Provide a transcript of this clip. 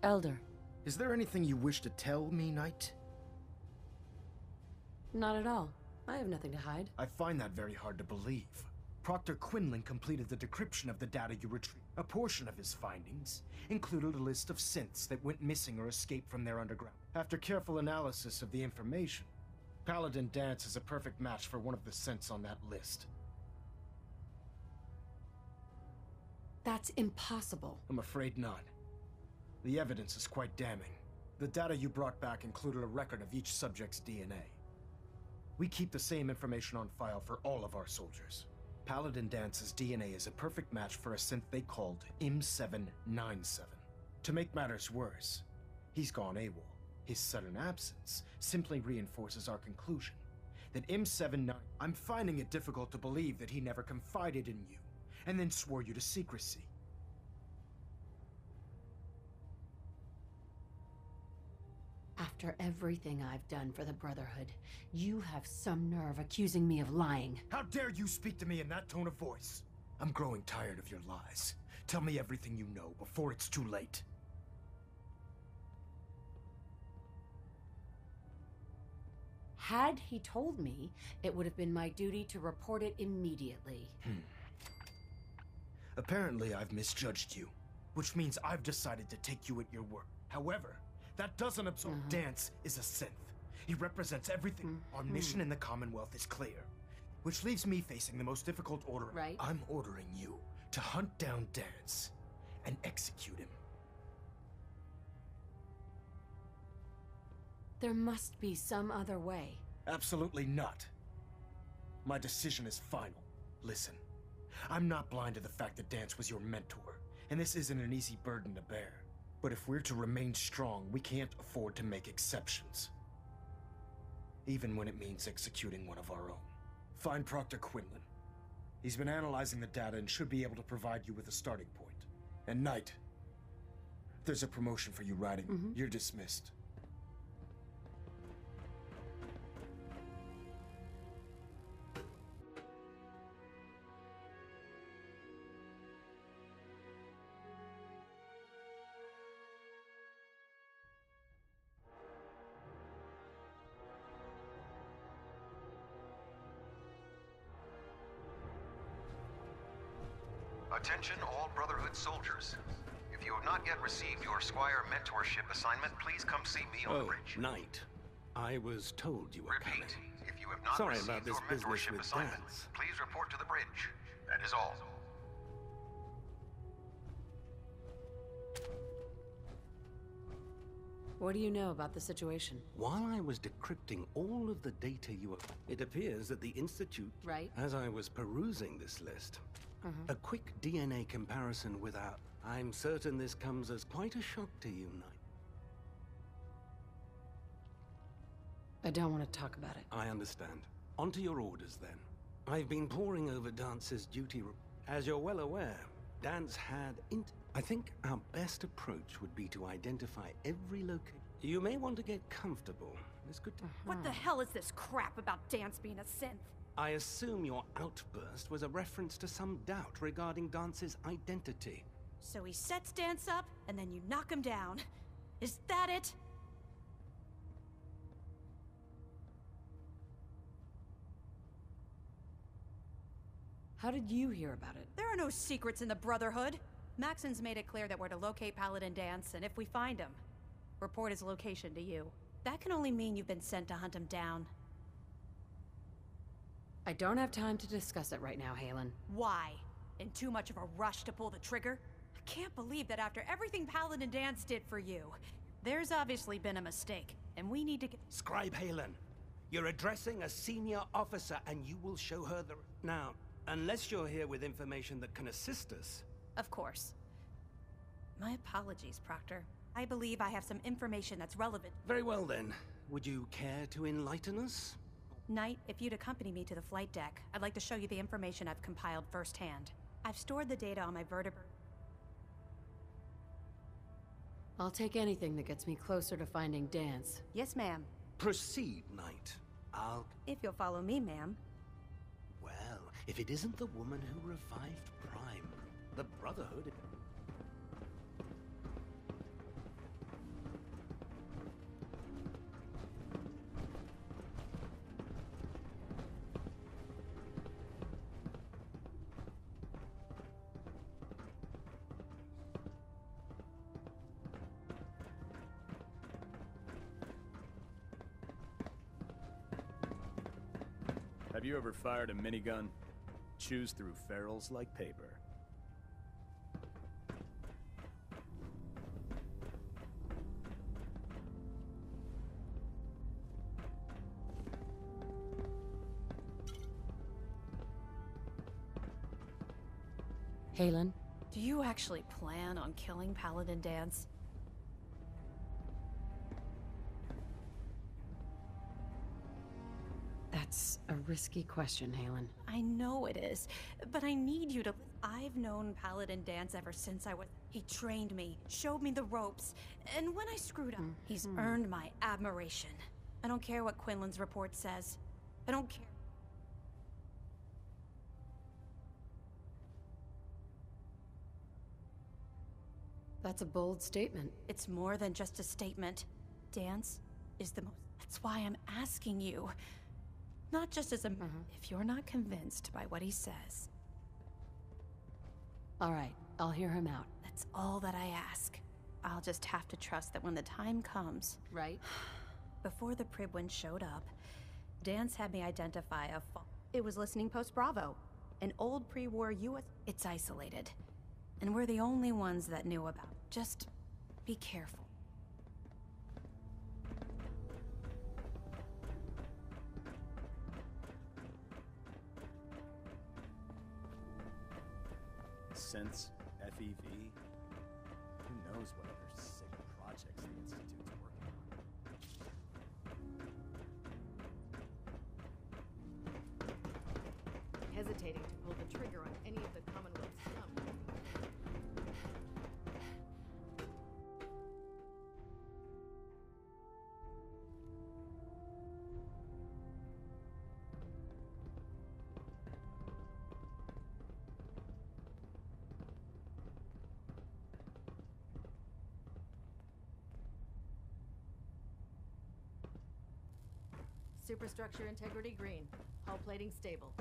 Elder. Is there anything you wish to tell me, Knight? Not at all. I have nothing to hide. I find that very hard to believe. Proctor Quinlan completed the decryption of the data you retrieved. A portion of his findings included a list of synths that went missing or escaped from their underground. After careful analysis of the information, Paladin Danse is a perfect match for one of the synths on that list. That's impossible. I'm afraid not. The evidence is quite damning. The data you brought back included a record of each subject's DNA. We keep the same information on file for all of our soldiers. Paladin Danse's DNA is a perfect match for a synth they called M797. To make matters worse, he's gone AWOL. His sudden absence simply reinforces our conclusion that M79... I'm finding it difficult to believe that he never confided in you, and then swore you to secrecy. After everything I've done for the Brotherhood, you have some nerve accusing me of lying. How dare you speak to me in that tone of voice? I'm growing tired of your lies. Tell me everything you know before it's too late. Had he told me, it would have been my duty to report it immediately. Apparently, I've misjudged you, which means I've decided to take you at your word. However, that doesn't absolve Danse is a synth. He represents everything. Our mission in the Commonwealth is clear, which leaves me facing the most difficult order. Right. I'm ordering you to hunt down Danse and execute him. There must be some other way. Absolutely not. My decision is final. Listen, I'm not blind to the fact that Danse was your mentor, and this isn't an easy burden to bear. But if we're to remain strong, we can't afford to make exceptions. Even when it means executing one of our own. Find Proctor Quinlan. He's been analyzing the data and should be able to provide you with a starting point. And Knight, there's a promotion for you riding. You're dismissed. Attention all Brotherhood soldiers. If you have not yet received your Squire mentorship assignment, please come see me on the bridge. Knight. I was told you were coming. Repeat, if you have not Sorry received about this your business mentorship with assignment, Danse. please report to the bridge. That is all. What do you know about the situation? While I was decrypting all of the data it appears that the Institute... Right. As I was perusing this list, a quick DNA comparison without... I'm certain this comes as quite a shock to you, Knight. I don't want to talk about it. I understand. On to your orders, then. I've been poring over Dance's duty... As you're well aware, Danse had... I think our best approach would be to identify every location. You may want to get comfortable. This could... What the hell is this crap about Danse being a synth? I assume your outburst was a reference to some doubt regarding Dance's identity. So he sets Danse up, and then you knock him down. Is that it? How did you hear about it? There are no secrets in the Brotherhood. Maxon's made it clear that we're to locate Paladin Danse, and if we find him, report his location to you. That can only mean you've been sent to hunt him down. I don't have time to discuss it right now, Haylen. Why? In too much of a rush to pull the trigger? I can't believe that after everything Paladin Danse did for you, there's obviously been a mistake, and we need to get... Scribe Haylen, you're addressing a senior officer, and you will show her the... Now, unless you're here with information that can assist us... Of course. My apologies, Proctor. I believe I have some information that's relevant. Very well, then. Would you care to enlighten us? Knight, if you'd accompany me to the flight deck, I'd like to show you the information I've compiled firsthand. I've stored the data on my vertebrate. I'll take anything that gets me closer to finding Danse. Yes, ma'am. Proceed, Knight. I'll... If you'll follow me, ma'am. Well, if it isn't the woman who revived Prime, the Brotherhood... Have you ever fired a minigun? Chews through ferrules like paper. Halen? Do you actually plan on killing Paladin Danse? That's a risky question, Halen. I know it is, but I need you to... I've known Paladin Danse ever since I was... He trained me, showed me the ropes, and when I screwed up, he's earned my admiration. I don't care what Quinlan's report says. I don't care. That's a bold statement. It's more than just a statement. Danse is the most... That's why I'm asking you. Not just as a... If you're not convinced by what he says... All right, I'll hear him out. That's all that I ask. I'll just have to trust that when the time comes... Right? Before the Pribwin showed up, Danse had me identify a... It was Listening Post Bravo. An old pre-war US... It's isolated. And we're the only ones that knew about it. Just be careful. Sense, FEV. Who knows what other sick projects the Institute's working on. Hesitating to pull the trigger on any of the Commonwealth's scum. Superstructure integrity green. Hull plating stable.